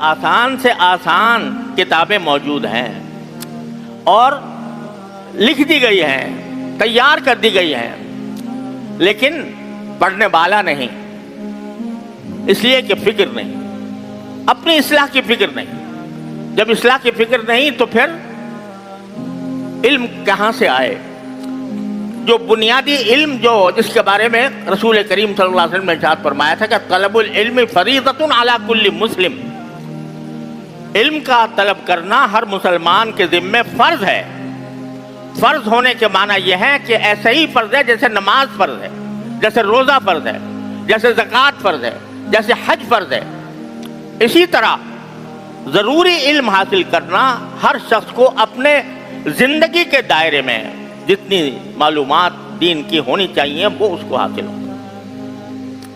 آسان سے آسان کتابیں موجود ہیں اور لکھ دی گئی ہیں، تیار کر دی گئی ہیں، لیکن پڑھنے والا نہیں، اس لیے کہ فکر نہیں، اپنی اصلاح کی فکر نہیں۔ جب اصلاح کی فکر نہیں تو پھر علم کہاں سے آئے؟ جو بنیادی علم جس کے بارے میں رسول کریم صلی اللہ علیہ وسلم نے ارشاد فرمایا تھا کہ طلب العلم فریضۃ علی کل مسلم، علم کا طلب کرنا ہر مسلمان کے ذمے فرض ہے۔ فرض ہونے کے معنی یہ ہے کہ ایسا ہی فرض ہے جیسے نماز فرض ہے، جیسے روزہ فرض ہے، جیسے زکوٰۃ فرض ہے، جیسے حج فرض ہے۔ اسی طرح ضروری علم حاصل کرنا ہر شخص کو اپنے زندگی کے دائرے میں جتنی معلومات دین کی ہونی چاہیے وہ اس کو حاصل ہو،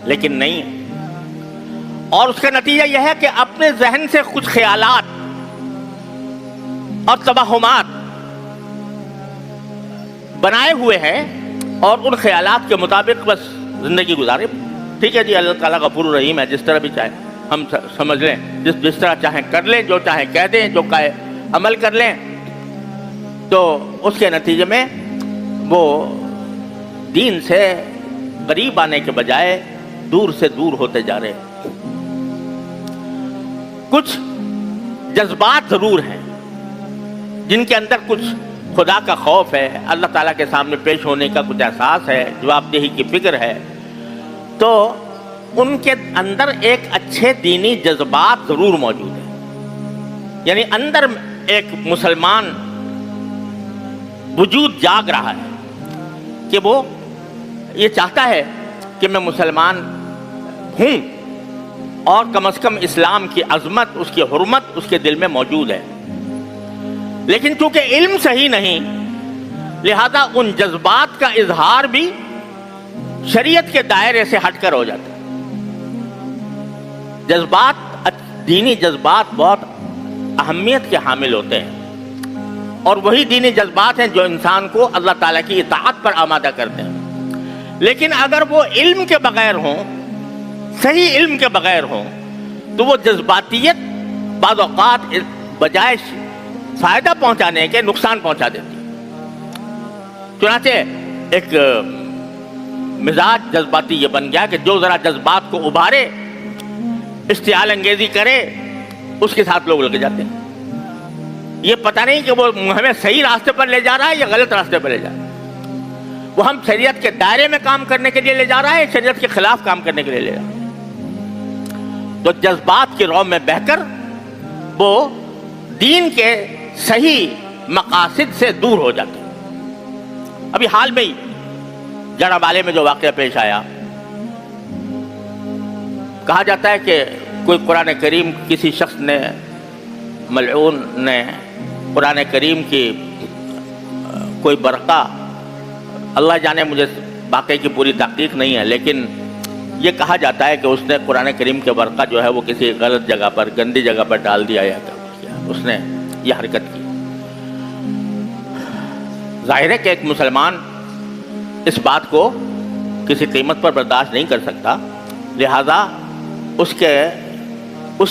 لیکن نہیں۔ اور اس کا نتیجہ یہ ہے کہ اپنے ذہن سے کچھ خیالات اور توہمات بنائے ہوئے ہیں اور ان خیالات کے مطابق بس زندگی گزارے۔ ٹھیک ہے جی، اللہ تعالیٰ غفور الرحیم ہے، جس طرح بھی چاہے ہم سمجھ لیں، جس طرح چاہیں کر لیں، جو چاہیں کہہ دیں، جو کہے عمل کر لیں، تو اس کے نتیجے میں وہ دین سے قریب آنے کے بجائے دور سے دور ہوتے جا رہے ہیں۔ کچھ جذبات ضرور ہیں جن کے اندر کچھ خدا کا خوف ہے، اللہ تعالیٰ کے سامنے پیش ہونے کا کچھ احساس ہے، جواب دہی کی فکر ہے، تو ان کے اندر ایک اچھے دینی جذبات ضرور موجود ہیں۔ یعنی اندر ایک مسلمان وجود جاگ رہا ہے کہ وہ یہ چاہتا ہے کہ میں مسلمان ہوں، اور کم از کم اسلام کی عظمت، اس کی حرمت اس کے دل میں موجود ہے، لیکن چونکہ علم صحیح نہیں، لہذا ان جذبات کا اظہار بھی شریعت کے دائرے سے ہٹ کر ہو جاتا ہے۔ جذبات، دینی جذبات بہت اہمیت کے حامل ہوتے ہیں، اور وہی دینی جذبات ہیں جو انسان کو اللہ تعالیٰ کی اطاعت پر آمادہ کرتے ہیں۔ لیکن اگر وہ علم کے بغیر ہوں، صحیح علم کے بغیر ہوں، تو وہ جذباتیت بعض اوقات بجائے فائدہ پہنچانے کے نقصان پہنچا دیتی ہے۔ چنانچہ ایک مزاج جذباتی یہ بن گیا کہ جو ذرا جذبات کو ابھارے، اشتعال انگیزی کرے، اس کے ساتھ لوگ لگ جاتے ہیں۔ یہ پتہ نہیں کہ وہ ہمیں صحیح راستے پر لے جا رہا ہے یا غلط راستے پر لے جا رہا ہے۔ وہ ہم شریعت کے دائرے میں کام کرنے کے لیے لے جا رہا ہے، شریعت کے خلاف کام کرنے کے لیے لے جا رہا ہے۔ تو جذبات کی رو میں بہہ کر وہ دین کے صحیح مقاصد سے دور ہو جاتے ہیں۔ ابھی حال میں ہی جڑا والے میں جو واقعہ پیش آیا، کہا جاتا ہے کہ کوئی قرآن کریم کسی شخص نے، ملعون نے قرآن کریم کی کوئی برقع، اللہ جانے مجھے واقعے کی پوری تحقیق نہیں ہے، لیکن یہ کہا جاتا ہے کہ اس نے قرآن کریم کے برقع جو ہے وہ کسی غلط جگہ پر، گندی جگہ پر ڈال دیا یا کیا، اس نے یہ حرکت کی۔ ظاہر ہے کہ ایک مسلمان اس بات کو کسی قیمت پر برداشت نہیں کر سکتا، لہذا اس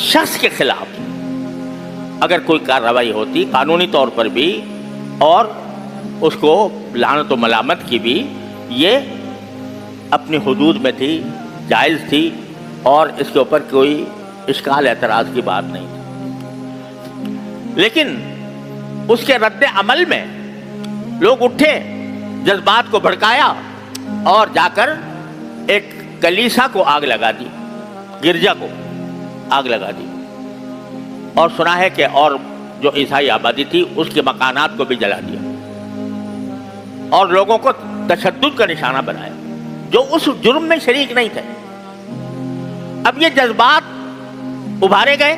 شخص کے خلاف اگر کوئی کارروائی ہوتی قانونی طور پر بھی، اور اس کو لعنت و ملامت کی بھی، یہ اپنی حدود میں تھی، جائز تھی، اور اس کے اوپر کوئی اشکال اعتراض کی بات نہیں تھی۔ لیکن اس کے رد عمل میں لوگ اٹھے، جذبات کو بھڑکایا، اور جا کر ایک کلیسا کو آگ لگا دی، گرجا کو آگ لگا دی، اور سنا ہے کہ اور جو عیسائی آبادی تھی اس کے مکانات کو بھی جلا دیا، اور لوگوں کو تشدد کا نشانہ بنایا جو اس جرم میں شریک نہیں تھے۔ اب یہ جذبات ابھارے گئے،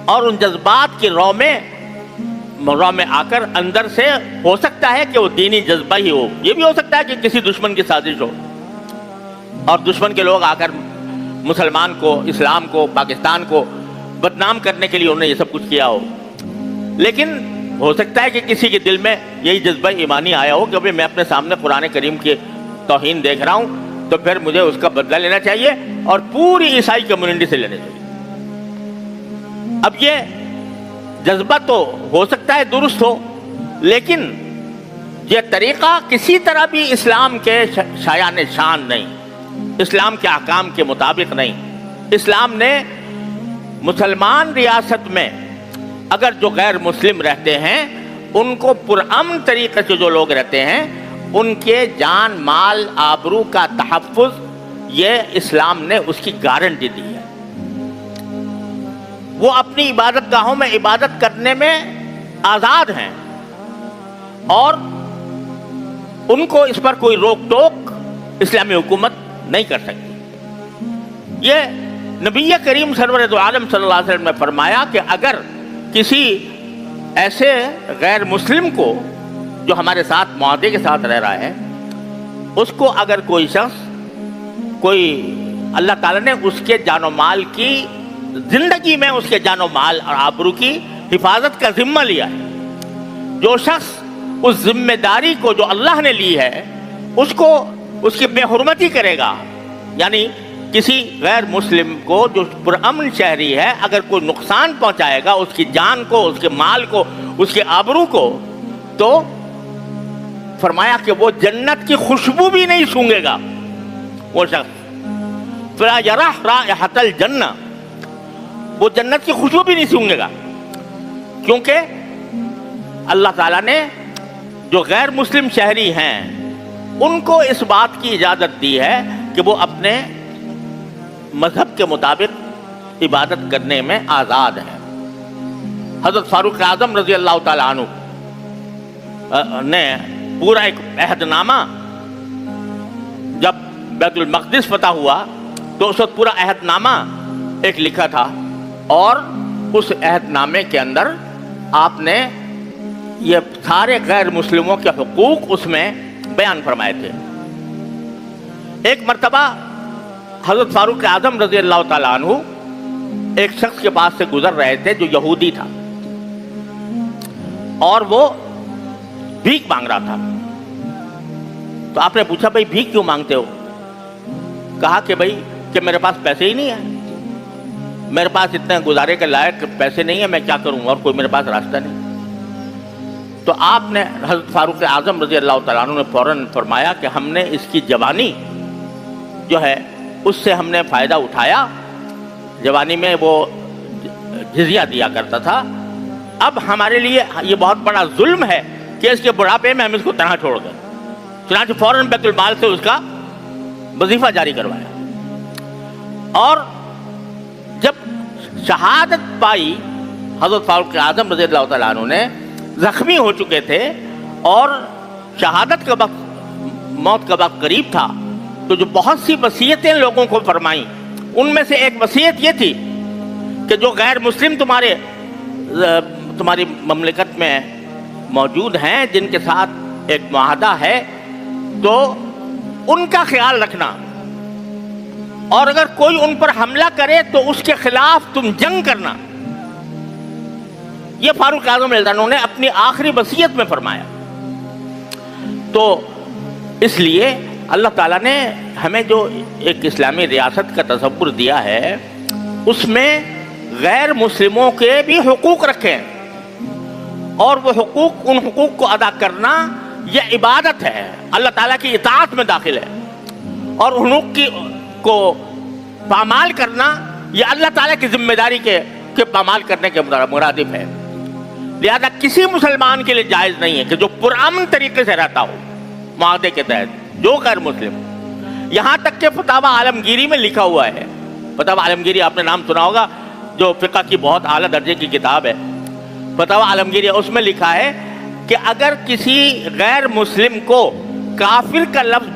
اور ان جذبات کی رو میں آ کر اندر سے ہو سکتا ہے کہ وہ دینی جذبہ ہی ہو، یہ بھی ہو سکتا ہے کہ کسی دشمن کی سازش ہو، اور دشمن کے لوگ آ کر مسلمان کو، اسلام کو، پاکستان کو بدنام کرنے کے لیے انہوں نے یہ سب کچھ کیا ہو۔ لیکن ہو سکتا ہے کہ کسی کے دل میں یہی جذبہ ایمانی آیا ہو کہ میں اپنے سامنے قرآن کریم کی توہین دیکھ رہا ہوں، تو پھر مجھے اس کا بدلہ لینا چاہیے اور پوری عیسائی کمیونٹی سے لینا چاہیے۔ اب یہ جذبہ تو ہو سکتا ہے درست ہو، لیکن یہ طریقہ کسی طرح بھی اسلام کے شایان شان نہیں، اسلام کے احکام کے مطابق نہیں۔ اسلام نے مسلمان ریاست میں اگر جو غیر مسلم رہتے ہیں ان کو پرامن طریقے سے جو لوگ رہتے ہیں ان کے جان مال آبرو کا تحفظ یہ اسلام نے اس کی گارنٹی دی ہے۔ وہ اپنی عبادت گاہوں میں عبادت کرنے میں آزاد ہیں اور ان کو اس پر کوئی روک ٹوک اسلامی حکومت نہیں کر سکتی۔ یہ نبی کریم سرور دو عالم صلی اللہ علیہ وسلم نے فرمایا کہ اگر کسی ایسے غیر مسلم کو جو ہمارے ساتھ معاہدے کے ساتھ رہ رہا ہے اس کو اگر کوئی شخص اللہ تعالیٰ نے اس کے جان و مال کی زندگی میں اس کے جان و مال اور آبرو کی حفاظت کا ذمہ لیا ہے، جو شخص اس ذمہ داری کو جو اللہ نے لی ہے اس کی بے حرمتی کرے گا، یعنی کسی غیر مسلم کو جو پرامن شہری ہے اگر کوئی نقصان پہنچائے گا اس کی جان کو، اس کے مال کو، اس کے آبرو کو، تو فرمایا کہ وہ جنت کی خوشبو بھی نہیں سونگے گا وہ شخص، فلا یرح رائحۃ الجنہ، وہ جنت کی خوشبو بھی نہیں سونگے گا، کیونکہ اللہ تعالیٰ نے جو غیر مسلم شہری ہیں ان کو اس بات کی اجازت دی ہے کہ وہ اپنے مذہب کے مطابق عبادت کرنے میں آزاد ہیں۔ حضرت فاروق اعظم رضی اللہ تعالیٰ عنہ نے پورا ایک عہد نامہ جب بیت المقدس فتح ہوا تو اس وقت پورا عہد نامہ ایک لکھا تھا اور اس عہد نامے کے اندر آپ نے یہ سارے غیر مسلموں کے حقوق اس میں بیان فرمائے تھے۔ ایک مرتبہ حضرت فاروق اعظم رضی اللہ تعالیٰ عنہ ایک شخص کے پاس سے گزر رہے تھے جو یہودی تھا اور وہ بھیک مانگ رہا تھا، تو آپ نے پوچھا بھائی بھیک کیوں مانگتے ہو؟ کہا کہ بھائی کہ میرے پاس پیسے ہی نہیں ہیں، میرے پاس اتنے گزارے کے لائق پیسے نہیں ہیں، میں کیا کروں اور کوئی میرے پاس راستہ نہیں۔ تو آپ نے حضرت فاروق اعظم رضی اللہ تعالیٰ عنہ نے فوراً فرمایا کہ ہم نے اس کی جوانی جو ہے اس سے ہم نے فائدہ اٹھایا، جوانی میں وہ جزیہ دیا کرتا تھا، اب ہمارے لیے یہ بہت بڑا ظلم ہے کہ اس کے بڑھاپے میں ہم اس کو تنہا چھوڑ دیں، چنانچہ فوراً بیت المال سے اس کا وظیفہ جاری کروایا۔ اور جب شہادت پائی حضرت فاروق اعظم رضی اللہ تعالیٰ عنہ نے، زخمی ہو چکے تھے اور شہادت کا وقت، موت کا وقت قریب تھا، تو جو بہت سی وصیتیں لوگوں کو فرمائیں ان میں سے ایک وصیت یہ تھی کہ جو غیر مسلم تمہاری مملکت میں موجود ہیں جن کے ساتھ ایک معاہدہ ہے تو ان کا خیال رکھنا، اور اگر کوئی ان پر حملہ کرے تو اس کے خلاف تم جنگ کرنا۔ یہ فاروق اعظم رضی اللہ عنہ نے اپنی آخری وصیت میں فرمایا۔ تو اس لیے اللہ تعالیٰ نے ہمیں جو ایک اسلامی ریاست کا تصور دیا ہے اس میں غیر مسلموں کے بھی حقوق رکھے ہیں، اور وہ حقوق، ان حقوق کو ادا کرنا یہ عبادت ہے، اللہ تعالیٰ کی اطاعت میں داخل ہے، اور حقوق کو پامال کرنا یہ اللہ تعالیٰ کی ذمہ داری کے پامال کرنے کے مرادف ہے۔ لہذا کسی مسلمان کے لیے جائز نہیں ہے کہ جو پرامن طریقے سے رہتا ہو معاہدے کے تحت، جو غیر مسلم، یہاں تک کہ فتاوی عالمگیری میں لکھا ہوا ہے، فتاوی عالمگیری آپ نے نام سنا ہوگا، جو فقہ کی بہت اعلیٰ درجے کی کتاب ہے، فتاوی عالمگیری، اس میں لکھا ہے کہ اگر کسی غیر مسلم کو کافر کا لفظ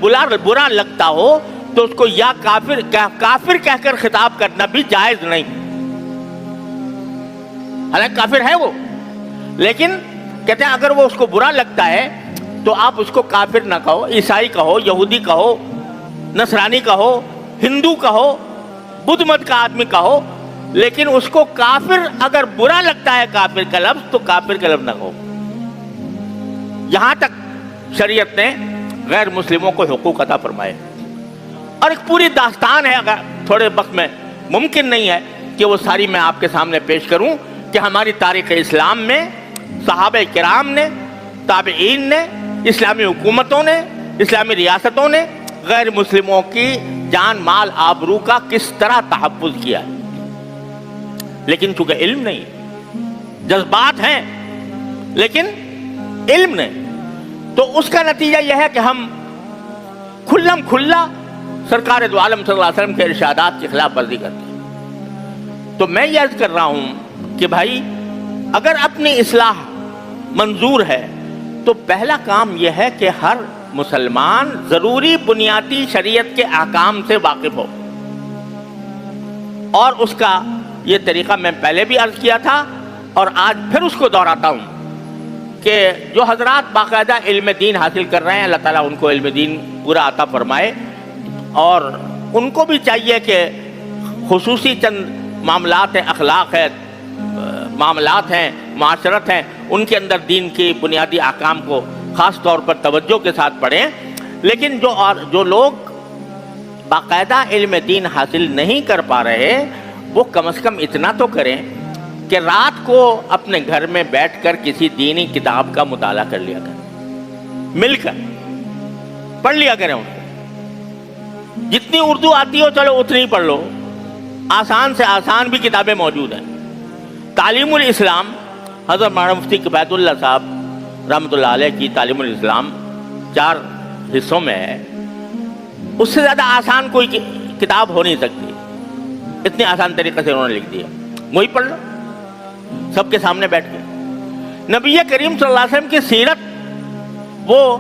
برا لگتا ہو تو اس کو یا کافر کہہ کر خطاب کرنا بھی جائز نہیں، حالانکہ کافر ہے وہ، لیکن کہتے ہیں اگر وہ اس کو برا لگتا ہے تو آپ اس کو کافر نہ کہو، عیسائی کہو، یہودی کہو، نصرانی کہو، ہندو کہو، بدھ مت کا آدمی کہو، لیکن اس کو کافر اگر برا لگتا ہے کافر کا لفظ تو کافر کا لفظ نہ کہو۔ یہاں تک شریعت نے غیر مسلموں کو حقوق عطا فرمائے، اور ایک پوری داستان ہے، اگر تھوڑے وقت میں ممکن نہیں ہے کہ وہ ساری میں آپ کے سامنے پیش کروں، کہ ہماری تاریخ اسلام میں صحابہ کرام نے، تابعین نے، اسلامی حکومتوں نے، اسلامی ریاستوں نے غیر مسلموں کی جان مال آبرو کا کس طرح تحفظ کیا ہے. لیکن چونکہ علم نہیں، جذبات ہیں لیکن علم نہیں، تو اس کا نتیجہ یہ ہے کہ ہم کھلم کھلا سرکار دو عالم صلی اللہ علیہ وسلم کے ارشادات کی خلاف ورزی کرتے ہیں. تو میں یہ عرض کر رہا ہوں کہ بھائی اگر اپنی اصلاح منظور ہے تو پہلا کام یہ ہے کہ ہر مسلمان ضروری بنیادی شریعت کے احکام سے واقف ہو. اور اس کا یہ طریقہ میں پہلے بھی عرض کیا تھا اور آج پھر اس کو دہراتا ہوں کہ جو حضرات باقاعدہ علم دین حاصل کر رہے ہیں، اللہ تعالیٰ ان کو علم دین پورا عطا فرمائے، اور ان کو بھی چاہیے کہ خصوصی چند معاملات ہیں، اخلاق ہے، معاملات ہیں، معاشرت ہیں، ان کے اندر دین کی بنیادی احکام کو خاص طور پر توجہ کے ساتھ پڑھیں. لیکن جو لوگ باقاعدہ علم دین حاصل نہیں کر پا رہے، وہ کم از کم اتنا تو کریں کہ رات کو اپنے گھر میں بیٹھ کر کسی دینی کتاب کا مطالعہ کر لیا کریں، مل کر پڑھ لیا کریں. ان کو جتنی اردو آتی ہو چلو اتنی پڑھ لو، آسان سے آسان بھی کتابیں موجود ہیں. تعلیم الاسلام حضرت مولانا مفتی کفایت اللہ صاحب رحمۃ اللہ علیہ کی تعلیم الاسلام 4 حصوں میں ہے. اس سے زیادہ آسان کوئی کتاب ہو نہیں سکتی، اتنے آسان طریقے سے انہوں نے لکھ دیا. وہی پڑھ لو سب کے سامنے بیٹھ کے. نبی کریم صلی اللہ علیہ وسلم کی سیرت وہ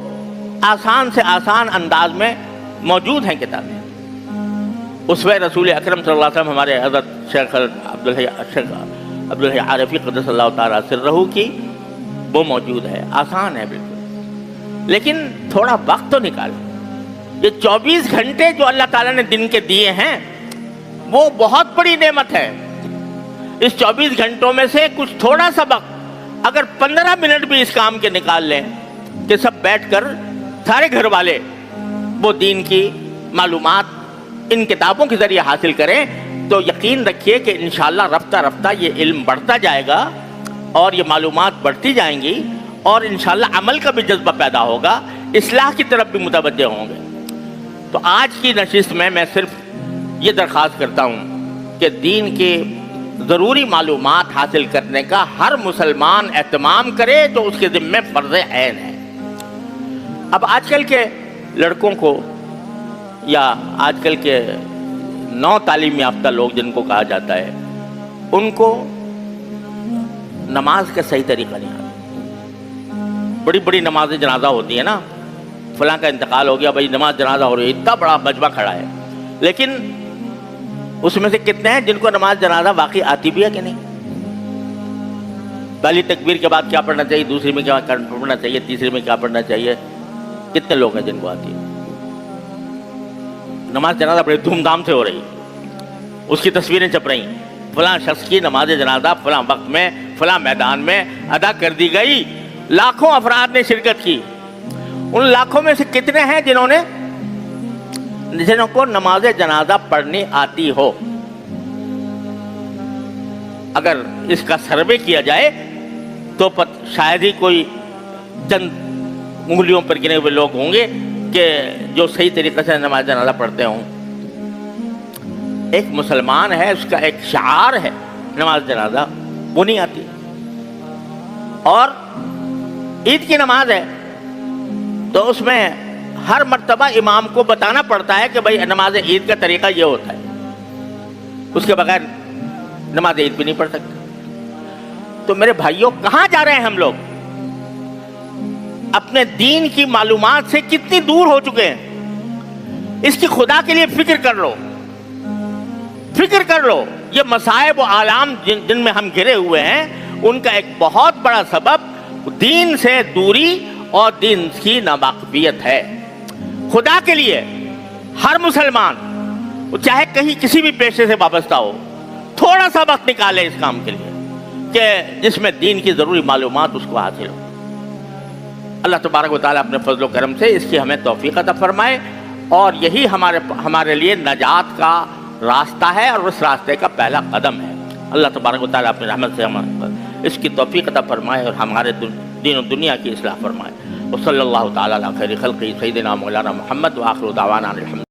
آسان سے آسان انداز میں موجود ہیں کتابیں. اسوہ رسول اکرم صلی اللہ علیہ وسلم ہمارے حضرت شیخ عبدالحی عارفی قدس اللہ تعالیٰ سرہ کی وہ موجود ہے، آسان ہے بالکل. لیکن تھوڑا وقت تو نکالیں. یہ 24 گھنٹے جو اللہ تعالیٰ نے دن کے دیے ہیں وہ بہت بڑی نعمت ہے. اس 24 گھنٹوں میں سے کچھ تھوڑا سا وقت اگر 15 منٹ بھی اس کام کے نکال لیں کہ سب بیٹھ کر سارے گھر والے وہ دین کی معلومات ان کتابوں کے ذریعے حاصل کریں، تو یقین رکھیے کہ انشاءاللہ رفتہ رفتہ یہ علم بڑھتا جائے گا اور یہ معلومات بڑھتی جائیں گی، اور انشاءاللہ عمل کا بھی جذبہ پیدا ہوگا، اصلاح کی طرف بھی متوجہ ہوں گے. تو آج کی نشست میں صرف یہ درخواست کرتا ہوں کہ دین کی ضروری معلومات حاصل کرنے کا ہر مسلمان اہتمام کرے جو اس کے ذمہ فرض عین ہے. اب آج کل کے لڑکوں کو یا آج کل کے نو تعلیم یافتہ لوگ جن کو کہا جاتا ہے، ان کو نماز کا صحیح طریقہ نہیں آتا. بڑی بڑی نماز جنازہ ہوتی ہے نا، فلاں کا انتقال ہو گیا، بھائی نماز جنازہ ہو رہی ہے، اتنا بڑا مجمع کھڑا ہے، لیکن اس میں سے کتنے ہیں جن کو نماز جنازہ واقعی آتی بھی ہے کہ نہیں؟ پہلی تکبیر کے بعد کیا پڑھنا چاہیے، دوسری میں کیا پڑھنا چاہیے، تیسری میں کیا پڑھنا چاہیے، کتنے لوگ ہیں جن کو آتی ہے؟ نماز جنازہ بڑے دھوم دھام سے ہو رہی، اس کی تصویریں چھپ رہی، فلاں شخص کی نماز جنازہ فلاں وقت میں فلاں میدان میں ادا کر دی گئی، لاکھوں افراد نے شرکت کی. ان لاکھوں میں سے کتنے ہیں جنہوں کو نماز جنازہ پڑھنی آتی ہو؟ اگر اس کا سروے کیا جائے تو شاید ہی کوئی چند انگلیوں پر گنے ہوئے لوگ ہوں گے کہ جو صحیح طریقے سے نماز جنازہ پڑھتے ہوں. ایک مسلمان ہے، اس کا ایک شعار ہے نماز جنازہ، وہ نہیں آتی. اور عید کی نماز ہے تو اس میں ہر مرتبہ امام کو بتانا پڑتا ہے کہ بھائی نماز عید کا طریقہ یہ ہوتا ہے، اس کے بغیر نماز عید بھی نہیں پڑھ سکتے. تو میرے بھائیوں، کہاں جا رہے ہیں ہم لوگ؟ اپنے دین کی معلومات سے کتنی دور ہو چکے ہیں؟ اس کی خدا کے لیے فکر کر لو، فکر کر لو. یہ مصائب و آلام جن میں ہم گھرے ہوئے ہیں، ان کا ایک بہت بڑا سبب دین سے دوری اور دین کی ناواقفیت ہے. خدا کے لیے ہر مسلمان چاہے کہیں کسی بھی پیشے سے وابستہ ہو، تھوڑا سا وقت نکالے اس کام کے لیے کہ جس میں دین کی ضروری معلومات اس کو حاصل ہو. اللہ تبارک و تعالیٰ اپنے فضل و کرم سے اس کی ہمیں توفیق عطا فرمائے. اور یہی ہمارے لیے نجات کا راستہ ہے اور اس راستے کا پہلا قدم ہے۔ اللہ تبارک و تعالیٰ اپنی رحمت سے اس کی توفیق عطا فرمائے اور ہمارے دین و دنیا کی اصلاح فرمائے۔ وصلی اللہ تعالیٰ علی خیر خلقہ سیدنا مولانا محمد وآخر دعوانا الحمد